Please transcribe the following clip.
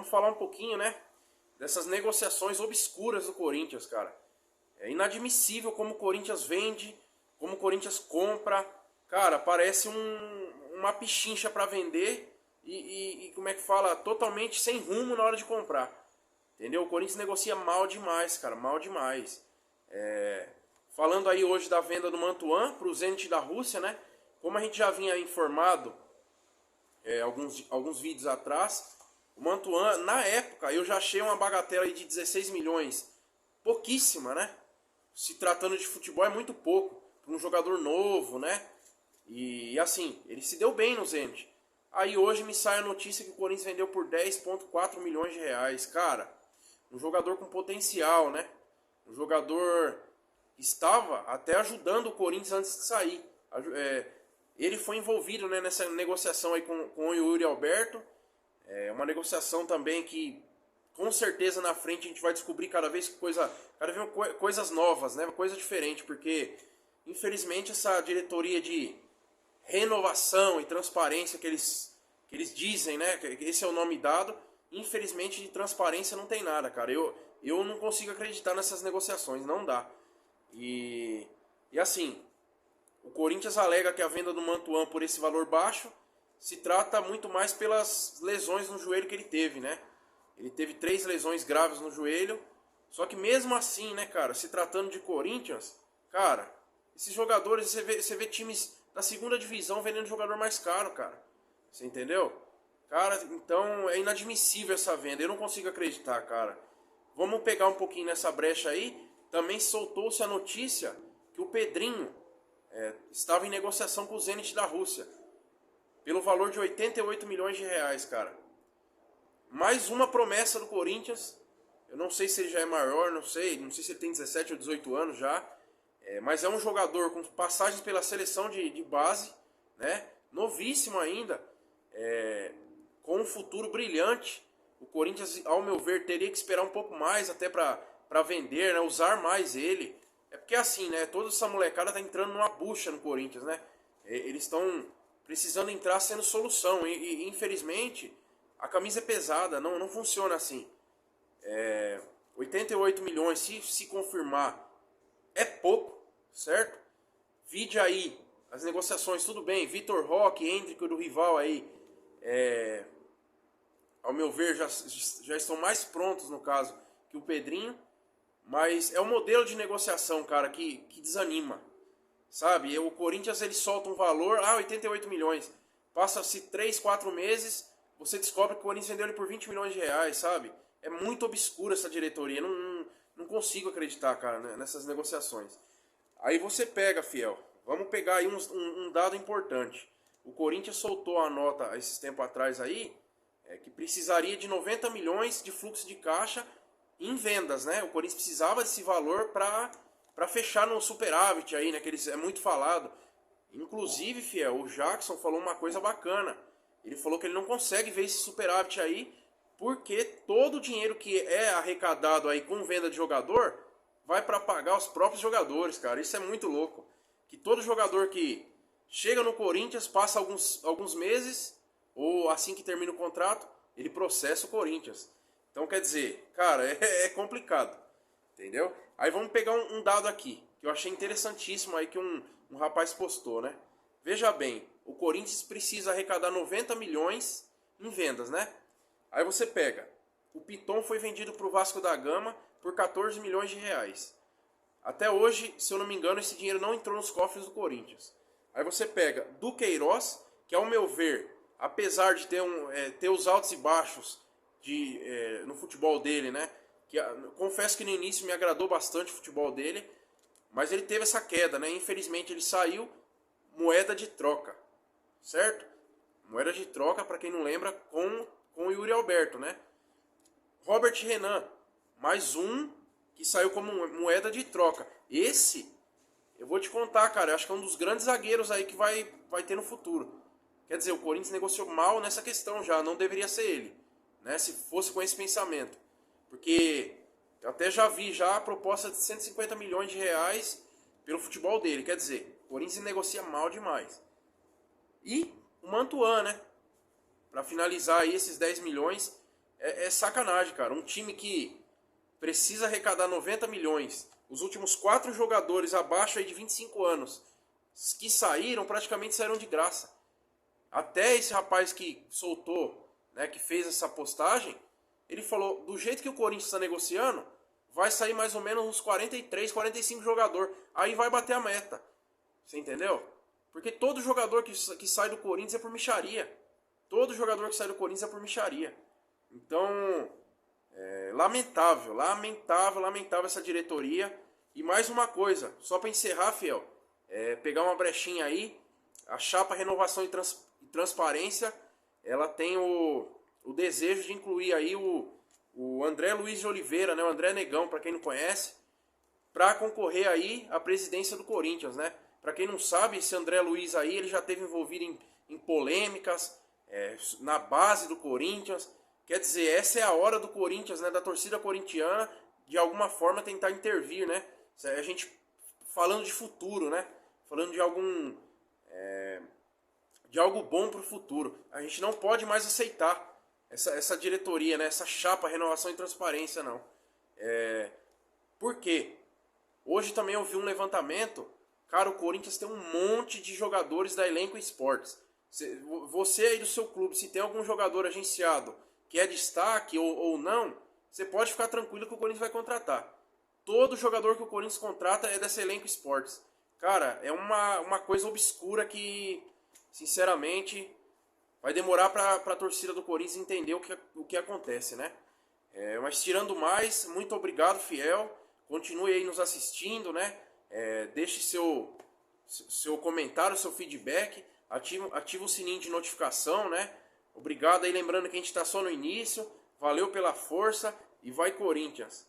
falar um pouquinho, né, dessas negociações obscuras do Corinthians, cara. É inadmissível como o Corinthians vende, como o Corinthians compra. Cara, parece uma pichincha para vender e como é que fala? Totalmente sem rumo na hora de comprar. Entendeu? O Corinthians negocia mal demais, cara, mal demais. Falando aí hoje da venda do Mantuan para o Zenit da Rússia, né? Como a gente já vinha informado alguns vídeos atrás, o Mantuan, na época, eu já achei uma bagatela aí de 16 milhões. Pouquíssima, né? Se tratando de futebol é muito pouco. Para um jogador novo, né? E assim, ele se deu bem no Zenit. Aí hoje me sai a notícia que o Corinthians vendeu por 10,4 milhões de reais. Cara, um jogador com potencial, né? Um jogador que estava até ajudando o Corinthians antes de sair. Ele foi envolvido, né, nessa negociação aí com o Yuri Alberto. Uma negociação também que com certeza na frente a gente vai descobrir cada vez coisas novas, né? Coisa diferente, porque infelizmente essa diretoria de renovação e transparência que eles dizem, né? Que esse é o nome dado. Infelizmente de transparência não tem nada, cara. Eu não consigo acreditar nessas negociações, não dá. E assim, o Corinthians alega que a venda do Mantuan por esse valor baixo se trata muito mais pelas lesões no joelho que ele teve, né? Ele teve 3 lesões graves no joelho. Só que mesmo assim, né, cara, se tratando de Corinthians, cara, esses jogadores, você vê times da segunda divisão vendendo jogador mais caro, cara. Você entendeu? Cara, então é inadmissível essa venda. Eu não consigo acreditar, cara. Vamos pegar um pouquinho nessa brecha aí. Também soltou-se a notícia que o Pedrinho estava em negociação com o Zenit da Rússia. Pelo valor de 88 milhões de reais, cara. Mais uma promessa do Corinthians. Eu não sei se ele já é maior, não sei se ele tem 17 ou 18 anos já. Mas é um jogador com passagens pela seleção de base, né? Novíssimo ainda. Com um futuro brilhante. O Corinthians, ao meu ver, teria que esperar um pouco mais até para vender, né? Usar mais ele. É porque assim, né? Toda essa molecada tá entrando numa bucha no Corinthians, né? Eles estão precisando entrar sendo solução. E infelizmente, a camisa é pesada, não funciona assim. 88 milhões, se confirmar, é pouco, certo? Vide aí as negociações, tudo bem. Vitor Roque, Hendrick do rival aí, ao meu ver, já estão mais prontos no caso que o Pedrinho. Mas é um modelo de negociação, cara, que desanima. Sabe? O Corinthians ele solta um valor, 88 milhões. Passa-se 3, 4 meses, você descobre que o Corinthians vendeu ele por 20 milhões de reais, sabe? É muito obscura essa diretoria. Não consigo acreditar, cara, nessas negociações. Aí você pega, fiel. Vamos pegar aí um dado importante. O Corinthians soltou a nota esses tempos atrás aí, que precisaria de 90 milhões de fluxo de caixa em vendas, né? O Corinthians precisava desse valor para fechar no superávit aí, né? Que é muito falado. Inclusive, fiel, o Jackson falou uma coisa bacana. Ele falou que ele não consegue ver esse superávit aí porque todo o dinheiro que é arrecadado aí com venda de jogador vai para pagar os próprios jogadores, cara. Isso é muito louco. Que todo jogador que chega no Corinthians, passa alguns meses, ou assim que termina o contrato, ele processa o Corinthians. Então quer dizer, cara, é complicado. Entendeu? Aí vamos pegar um dado aqui, que eu achei interessantíssimo aí, que um rapaz postou, né? Veja bem, o Corinthians precisa arrecadar 90 milhões em vendas, né? Aí você pega, o Piton foi vendido para o Vasco da Gama por 14 milhões de reais. Até hoje, se eu não me engano, esse dinheiro não entrou nos cofres do Corinthians. Aí você pega Duqueiroz, que ao meu ver, apesar de ter os altos e baixos no futebol dele, né? Confesso que no início me agradou bastante o futebol dele, mas ele teve essa queda, né? Infelizmente ele saiu, moeda de troca, certo? Moeda de troca, para quem não lembra, com o Yuri Alberto, né? Robert Renan, mais um que saiu como moeda de troca. Esse, eu vou te contar, cara, eu acho que é um dos grandes zagueiros aí que vai ter no futuro. Quer dizer, o Corinthians negociou mal nessa questão já, não deveria ser ele, né? Se fosse com esse pensamento. Porque eu até já vi a proposta de 150 milhões de reais pelo futebol dele. Quer dizer, o Corinthians negocia mal demais. E o Mantuan, né? Para finalizar aí esses 10 milhões, É sacanagem, cara. Um time que precisa arrecadar 90 milhões, os últimos 4 jogadores abaixo aí de 25 anos que saíram, praticamente saíram de graça. Até esse rapaz que soltou, né, que fez essa postagem, ele falou, do jeito que o Corinthians está negociando, vai sair mais ou menos uns 43, 45 jogadores. Aí vai bater a meta. Você entendeu? Porque todo jogador que sai do Corinthians é por mixaria. Todo jogador que sai do Corinthians é por mixaria. Então, lamentável, lamentável, lamentável essa diretoria. E mais uma coisa, só para encerrar, fiel, pegar uma brechinha aí, a chapa Renovação e Transparência, ela tem o desejo de incluir aí o André Luiz de Oliveira, né, o André Negão, para quem não conhece, para concorrer aí à presidência do Corinthians, né? Para quem não sabe, esse André Luiz aí, ele já esteve envolvido em polêmicas, na base do Corinthians. Quer dizer, essa é a hora do Corinthians, né, da torcida corintiana, de alguma forma tentar intervir, né? A gente falando de futuro, né? Falando de algo bom para o futuro. A gente não pode mais aceitar essa diretoria, né? Essa chapa Renovação e Transparência, não. Por quê? Hoje também eu vi um levantamento. Cara, o Corinthians tem um monte de jogadores da Elenco Esportes. Você aí do seu clube, se tem algum jogador agenciado que é destaque ou não, você pode ficar tranquilo que o Corinthians vai contratar. Todo jogador que o Corinthians contrata é dessa Elenco Esportes. Cara, é uma coisa obscura que, sinceramente, vai demorar para a torcida do Corinthians entender o que acontece, né? Mas tirando mais, muito obrigado, fiel. Continue aí nos assistindo, né? Deixe seu comentário, seu feedback. Ativa o sininho de notificação, né? Obrigado aí, lembrando que a gente está só no início. Valeu pela força e vai Corinthians!